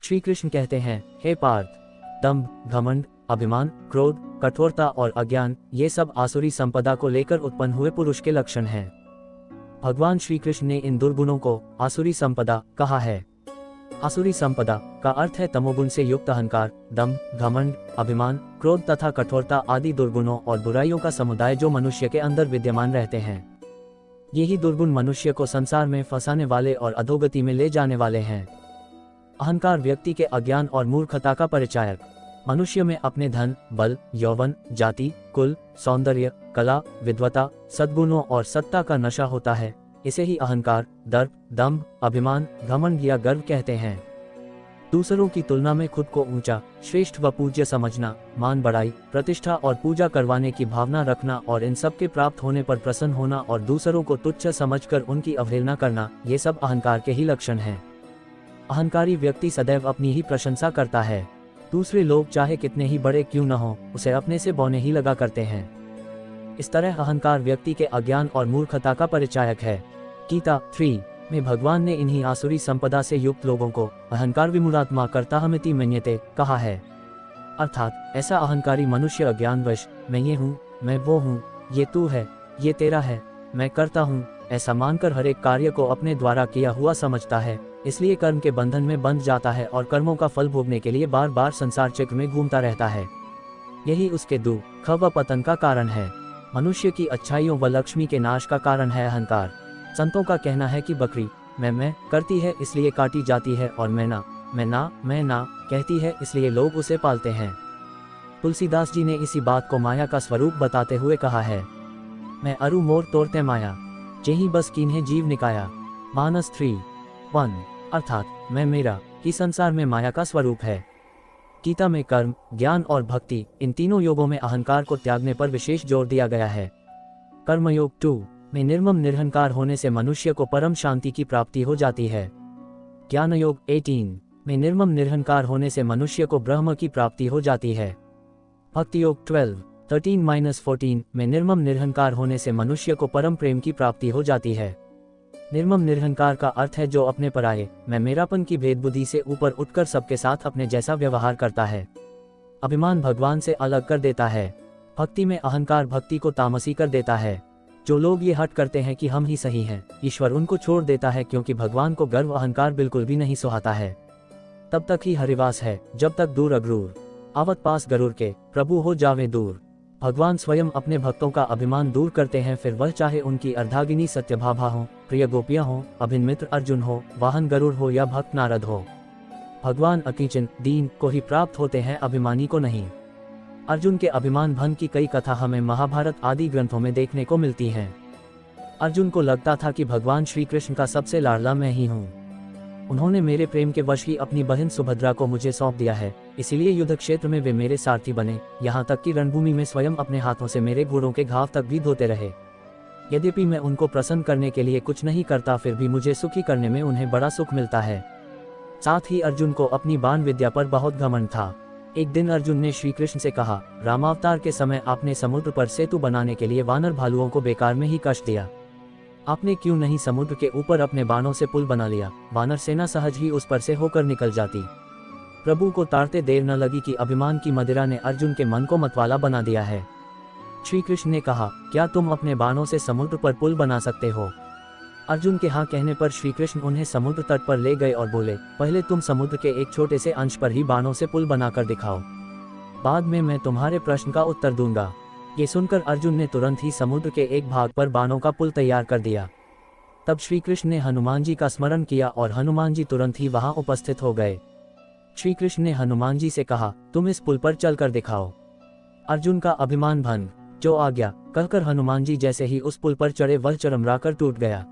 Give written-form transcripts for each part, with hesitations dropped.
श्री कृष्ण कहते हैं, हे पार्थ, दंभ, घमंड, अभिमान, क्रोध, कठोरता और अज्ञान, ये सब आसुरी संपदा को लेकर उत्पन्न हुए पुरुष के लक्षण हैं। भगवान श्री कृष्ण ने इन दुर्गुणों को आसुरी संपदा कहा है। आसुरी संपदा का अर्थ है तमोगुण से युक्त अहंकार, दंभ, घमंड, अभिमान, क्रोध तथा कठोरता आदि दुर्गुणों और बुराइयों का समुदाय जो मनुष्य के अंदर विद्यमान रहते हैं। यही दुर्गुण मनुष्य को संसार में फंसाने वाले और अधोगति में ले जाने वाले हैं। अहंकार व्यक्ति के अज्ञान और मूर्खता का परिचायक। मनुष्य में अपने धन, बल, यौवन, जाति, कुल, सौंदर्य, कला, विद्वता, सद्गुणों और सत्ता का नशा होता है। इसे ही अहंकार, दर्प, दंभ, अभिमान, घमंड या गर्व कहते हैं। दूसरों की तुलना में खुद को ऊंचा, श्रेष्ठ व पूज्य समझना, मान बढ़ाई, प्रतिष्ठा और पूजा करवाने की भावना रखना और इन सब के प्राप्त होने पर प्रसन्न होना और दूसरों को तुच्छ समझकर उनकी अवहेलना करना, ये सब अहंकार के ही लक्षण हैं। अहंकारी व्यक्ति सदैव अपनी ही प्रशंसा करता है। दूसरे लोग चाहे कितने ही बड़े क्यों न हो, उसे अपने से बौने ही लगा करते हैं। इस तरह अहंकार व्यक्ति के अज्ञान और मूर्खता का परिचायक है। गीता 3 में भगवान ने इन्हीं आसुरी संपदा से युक्त लोगों को अहंकार विमूढ़ात्मा कर्ताहमिति मन्यते कहा है। अर्थात ऐसा अहंकारी मनुष्य अज्ञानवश मैं ये हूँ, मैं वो हूँ, ये तू है, ये तेरा है, मैं करता हूँ, ऐसा मानकर हर एक कार्य को अपने द्वारा किया हुआ समझता है। इसलिए कर्म के बंधन में बंध जाता है और कर्मों का फल भोगने के लिए बार बार संसार चक्र में घूमता रहता है। यही उसके दुख व पतन का कारण है। मनुष्य की अच्छाइयों व लक्ष्मी के नाश का कारण है अहंकार। संतों का कहना है कि बकरी मैं करती है इसलिए काटी जाती है और मैं ना कहती है इसलिए लोग उसे पालते हैं। तुलसीदास जी ने इसी बात को माया का स्वरूप बताते हुए कहा है, मैं अरु मोर तोड़ते माया, जेहि बस कीन्हे जीव निकाया। मानस 3:1 अर्थात मैं मेरा ही संसार में माया का स्वरूप है। गीता में कर्म, ज्ञान और भक्ति इन तीनों योगों में अहंकार को त्यागने पर विशेष जोर दिया गया है। कर्मयोग 2 में निर्मम निरहंकार होने से मनुष्य को परम शांति की प्राप्ति हो जाती है। ज्ञान योग 18 में निर्मम निरहंकार होने से मनुष्य को ब्रह्म की प्राप्ति हो जाती है। भक्ति योग 13-14 में निर्मम निरहंकार होने से मनुष्य को परम प्रेम की प्राप्ति हो जाती है। निर्मम निरहंकार का अर्थ है जो अपने पराये मैं मेरापन की भेद बुद्धि से ऊपर उठकर सबके साथ अपने जैसा व्यवहार करता है। अभिमान भगवान से अलग कर देता है। भक्ति में अहंकार भक्ति को तामसी कर देता है। जो लोग ये हट करते हैं कि हम ही सही हैं, ईश्वर उनको छोड़ देता है क्योंकि भगवान को गर्व अहंकार बिल्कुल भी नहीं सुहाता है। तब तक ही हरिवास है जब तक दूर अग्रूर आवत पास गरुड़ के, प्रभु हो जावे दूर। भगवान स्वयं अपने भक्तों का अभिमान दूर करते हैं, फिर वह चाहे उनकी अर्धागिनी सत्यभामा हो, प्रिय गोपियां हो, अभिन्न मित्र अर्जुन हो, वाहन गरुड़ हो या भक्त नारद हो। भगवान अकिंचन दीन को ही प्राप्त होते हैं, अभिमानी को नहीं। अर्जुन के अभिमान भंग की कई कथा हमें महाभारत आदि ग्रंथों में देखने को मिलती हैं। अर्जुन को लगता था कि भगवान श्री कृष्ण का सबसे लाडला मैं ही हूँ। उन्होंने मेरे प्रेम के वश ही अपनी बहन सुभद्रा को मुझे सौंप दिया है, इसीलिए युद्ध क्षेत्र में वे मेरे सारथी बने, यहाँ तक कि रणभूमि में स्वयं अपने हाथों से मेरे घोड़ों के घाव तक भी धोते रहे। यद्यपि मैं उनको प्रसन्न करने के लिए कुछ नहीं करता, फिर भी मुझे सुखी करने में उन्हें बड़ा सुख मिलता है। साथ ही अर्जुन को अपनी बाण विद्या पर बहुत घमंड था। एक दिन अर्जुन ने श्री कृष्ण से कहा, रामावतार के समय आपने समुद्र पर सेतु बनाने के लिए वानर भालुओं को बेकार में ही कष्ट दिया। आपने क्यों नहीं समुद्र के ऊपर अपने बाणों से पुल बना लिया, वानर सेना सहज ही उस पर से होकर निकल जाती। प्रभु को ताड़ते देर न लगी कि अभिमान की मदिरा ने अर्जुन के मन को मतवाला बना दिया है। श्री कृष्ण ने कहा, क्या तुम अपने बाणों से समुद्र पर पुल बना सकते हो? अर्जुन के हाँ कहने पर श्री कृष्ण उन्हें समुद्र तट पर ले गए और बोले, पहले तुम समुद्र के एक छोटे से अंश पर ही बाणों से पुल बनाकर दिखाओ, बाद में मैं तुम्हारे प्रश्न का उत्तर दूंगा। ये सुनकर अर्जुन ने तुरंत ही समुद्र के एक भाग पर बाणों का पुल तैयार कर दिया। तब श्री कृष्ण ने हनुमान जी का स्मरण किया और हनुमान जी तुरंत ही वहां उपस्थित हो गए। श्री कृष्ण ने हनुमान जी से कहा, तुम इस पुल पर चलकर दिखाओ। अर्जुन का अभिमान भंग, जो आज्ञा कहकर हनुमान जी जैसे ही उस पुल पर चढ़े वह चरमराकर टूट गया।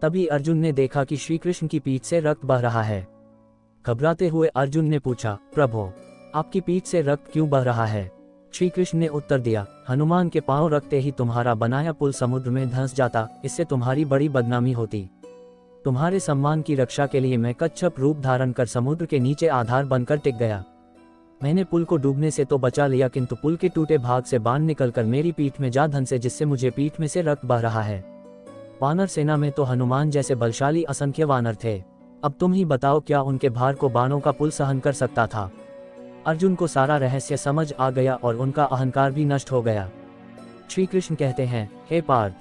तभी अर्जुन ने देखा कि श्री कृष्ण की पीठ से रक्त बह रहा है। घबराते हुए अर्जुन ने पूछा, प्रभु आपकी पीठ से रक्त क्यों बह रहा है? श्री कृष्ण ने उत्तर दिया, हनुमान के पांव रखते ही तुम्हारा बनाया पुल समुद्र में धंस जाता, इससे तुम्हारी बड़ी बदनामी होती। तुम्हारे सम्मान की रक्षा के लिए मैं कच्छप रूप धारण कर समुद्र के नीचे आधार बनकर टिक गया। मैंने पुल को डूबने से तो बचा लिया, किंतु पुल के टूटे भाग से बाण निकलकर मेरी पीठ में जा धंसे, जिससे मुझे पीठ में से रक्त बह रहा है। वानर सेना में तो हनुमान जैसे बलशाली असंख्य वानर थे। अब तुम ही बताओ, क्या उनके भार को बाणों का पुल सहन कर सकता था? अर्जुन को सारा रहस्य समझ आ गया और उनका अहंकार भी नष्ट हो गया। श्री कृष्ण कहते हैं, हे पार्थ,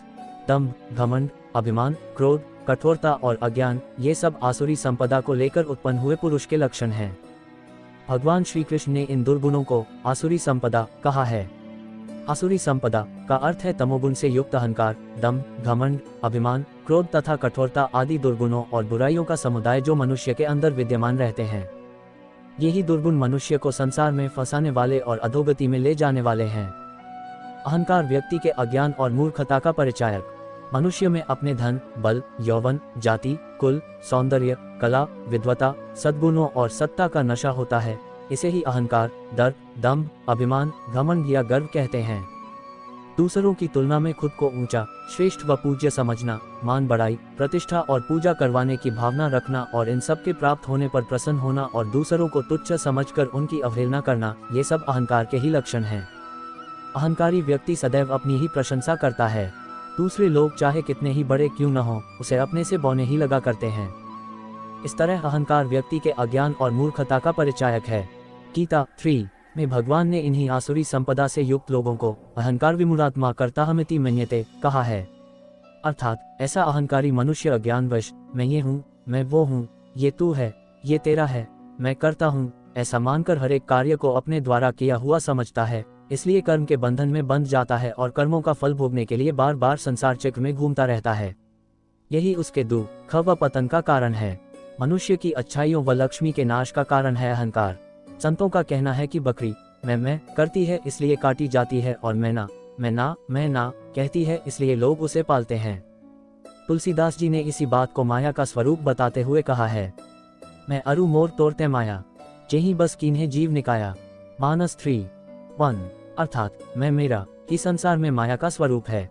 दंभ, घमंड, अभिमान, क्रोध, कठोरता और अज्ञान, ये सब आसुरी संपदा को लेकर उत्पन्न हुए पुरुष के लक्षण हैं। भगवान श्री कृष्ण ने इन दुर्गुणों को आसुरी संपदा कहा है। आसुरी संपदा का अर्थ है तमोगुण से युक्त अहंकार, दंभ, घमंड, अभिमान, क्रोध तथा कठोरता आदि दुर्गुणों और बुराइयों का समुदाय जो मनुष्य के अंदर विद्यमान रहते हैं। यही दुर्गुण मनुष्य को संसार में फंसाने वाले और अधोगति में ले जाने वाले हैं। अहंकार व्यक्ति के अज्ञान और मूर्खता का परिचायक। मनुष्य में अपने धन, बल, यौवन, जाति, कुल, सौंदर्य, कला, विद्वता, सद्गुणों और सत्ता का नशा होता है। इसे ही अहंकार, डर, दंभ, अभिमान, घमंड या गर्व कहते हैं। दूसरों की तुलना में खुद को ऊंचा, श्रेष्ठ व पूज्य समझना, मान बढ़ाई, प्रतिष्ठा और पूजा करवाने की भावना रखना और इन सब के प्राप्त होने पर प्रसन्न होना और दूसरों को तुच्छ समझकर उनकी अवहेलना करना, ये सब अहंकार के ही लक्षण हैं। अहंकारी व्यक्ति सदैव अपनी ही प्रशंसा करता है। दूसरे लोग चाहे कितने ही बड़े क्यों न हो, उसे अपने से बौने ही लगा करते हैं। इस तरह अहंकार व्यक्ति के अज्ञान और मूर्खता का परिचायक है। गीता 3 में भगवान ने इन्हीं आसुरी संपदा से युक्त लोगों को अहंकार विमूढ़ात्मा कर्ताहमिति मन्यते कहा है। अर्थात ऐसा अहंकारी मनुष्य अज्ञानवश मैं ये हूँ, मैं वो हूँ, ये तू है, ये तेरा है, मैं करता हूँ, ऐसा मानकर हर एक कार्य को अपने द्वारा किया हुआ समझता है। इसलिए कर्म के बंधन में बंध जाता है और कर्मों का फल भोगने के लिए बार बार संसार चक्र में घूमता रहता है। यही उसके दुख व पतन का कारण है। मनुष्य की अच्छाइयों व लक्ष्मी के नाश का कारण है अहंकार। संतों का कहना है कि बकरी मैं करती है इसलिए काटी जाती है, और मैं ना कहती है इसलिए लोग उसे पालते हैं। तुलसीदास जी ने इसी बात को माया का स्वरूप बताते हुए कहा है, मैं अरु मोर तोड़ते माया, जेही बस कीन्हे जीव निकाया। मानस 3:1 अर्थात मैं मेरा ही संसार में माया का स्वरूप है।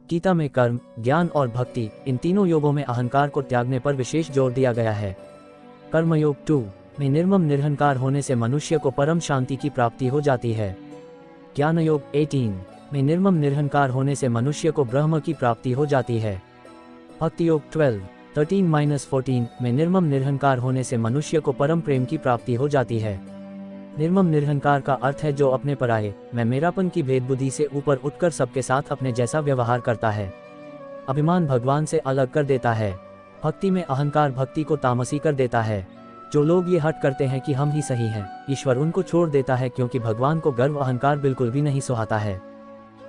गीता में कर्म, ज्ञान और भक्ति, इन तीनों योगों में अहंकार को त्यागने पर विशेष जोर दिया गया है। कर्मयोग 2 में निर्मम निरहंकार होने से मनुष्य को परम शांति की प्राप्ति हो जाती है। ज्ञान योग 18 में निर्मम निरहंकार होने से मनुष्य को ब्रह्म की प्राप्ति हो जाती है। भक्ति योग 13-14 में निर्मम निरहंकार होने से मनुष्य को परम प्रेम की प्राप्ति हो जाती है। निर्मम निरहंकार का अर्थ है जो अपने पराये मैं मेरापन की भेदबुद्धि से ऊपर उठकर सबके साथ अपने जैसा व्यवहार करता है। अभिमान भगवान से अलग कर देता है। भक्ति में अहंकार भक्ति को तामसी कर देता है। जो लोग ये हट करते हैं कि हम ही सही हैं, ईश्वर उनको छोड़ देता है, क्योंकि भगवान को गर्व अहंकार बिल्कुल भी नहीं सुहाता है।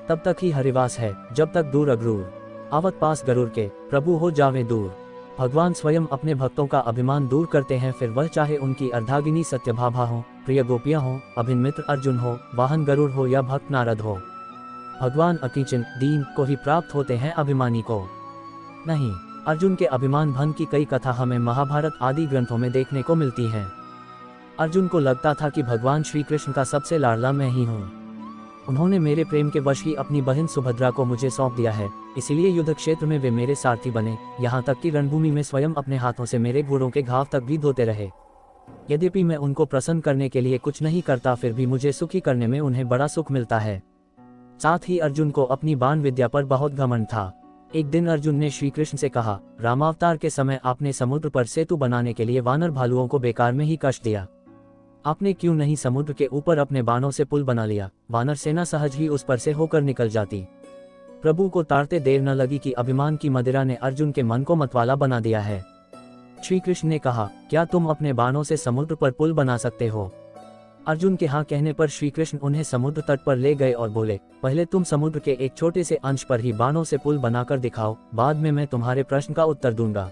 तब तक ही हरिवास है जब तक दूर अग्रूर आवत पास गरुड़ के, प्रभु हो जावे दूर। भगवान स्वयं अपने भक्तों का अभिमान दूर करते हैं, फिर वह चाहे उनकी अर्धागिनी सत्यभामा हो, प्रिय गोपियां हो, अभिन्न मित्र अर्जुन हो, वाहन गरुड़ हो या भक्त नारद हो। भगवान अकिंचन दीन को ही प्राप्त होते हैं, अभिमानी को नहीं। अर्जुन के अभिमान भंग की कई कथा हमें महाभारत आदि ग्रंथों में देखने को मिलती हैं। अर्जुन को लगता था कि भगवान श्री कृष्ण का सबसे लाडला मैं ही हूँ। उन्होंने मेरे प्रेम के वश ही अपनी बहन सुभद्रा को मुझे सौंप दिया है, इसीलिए युद्ध क्षेत्र में वे मेरे सारथी बने, यहाँ तक कि रणभूमि में स्वयं अपने हाथों से मेरे घोड़ों के घाव तक भी धोते रहे। यद्यपि मैं उनको प्रसन्न करने के लिए कुछ नहीं करता, फिर भी मुझे सुखी करने में उन्हें बड़ा सुख मिलता है। साथ ही अर्जुन को अपनी बाण विद्या पर बहुत घमंड था। एक दिन अर्जुन ने श्री कृष्ण से कहा, रामावतार के समय आपने समुद्र पर सेतु बनाने के लिए वानर भालुओं को बेकार में ही कष्ट दिया। आपने क्यों नहीं समुद्र के ऊपर अपने बाणों से पुल बना लिया, वानर सेना सहज ही उस पर से होकर निकल जाती। प्रभु को ताड़ते देर न लगी कि अभिमान की मदिरा ने अर्जुन के मन को मतवाला बना दिया है। श्री कृष्ण ने कहा, क्या तुम अपने बाणों से समुद्र पर पुल बना सकते हो? अर्जुन के हाँ कहने पर श्री कृष्ण उन्हें समुद्र तट पर ले गए और बोले, पहले तुम समुद्र के एक छोटे से अंश पर ही बाणों से पुल बनाकर दिखाओ, बाद में मैं तुम्हारे प्रश्न का उत्तर दूंगा।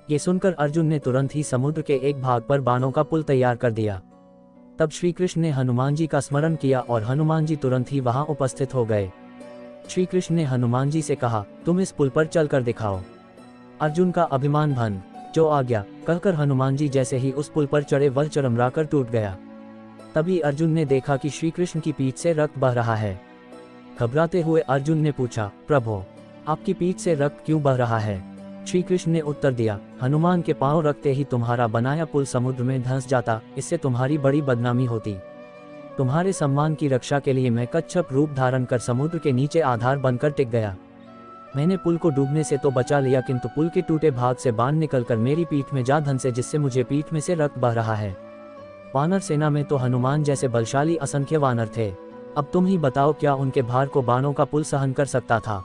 ये सुनकर अर्जुन ने तुरंत ही समुद्र के एक भाग पर बाणों का पुल तैयार कर दिया। तब श्री कृष्ण ने हनुमान जी का स्मरण किया और हनुमान जी तुरंत ही वहां उपस्थित हो गए। श्री कृष्ण ने हनुमान जी से कहा, तुम इस पुल पर चलकर दिखाओ। अर्जुन का अभिमान भंग, जो आज्ञा कहकर हनुमान जी जैसे ही उस पुल पर चढ़े वह चरमराकर टूट गया। तभी अर्जुन ने देखा कि श्री कृष्ण की पीठ से रक्त बह रहा है। घबराते हुए अर्जुन ने पूछा, प्रभु आपकी पीठ से रक्त क्यों बह रहा है? श्री कृष्ण ने उत्तर दिया, हनुमान के पांव रखते ही तुम्हारा बनाया पुल समुद्र में धंस जाता, इससे तुम्हारी बड़ी बदनामी होती। तुम्हारे सम्मान की रक्षा के लिए मैं कच्छप रूप धारण कर समुद्र के नीचे आधार बनकर टिक गया। मैंने पुल को डूबने से तो बचा लिया, किंतु पुल के टूटे भाग से बाण निकलकर मेरी पीठ में जा धंसे, जिससे मुझे पीठ में से रक्त बह रहा है। वानर सेना में तो हनुमान जैसे बलशाली असंख्य वानर थे। अब तुम ही बताओ, क्या उनके भार को बाणों का पुल सहन कर सकता था?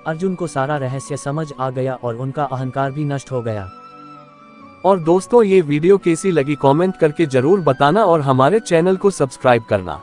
अर्जुन को सारा रहस्य समझ आ गया और उनका अहंकार भी नष्ट हो गया। और दोस्तों, ये वीडियो कैसी लगी कमेंट करके जरूर बताना और हमारे चैनल को सब्सक्राइब करना।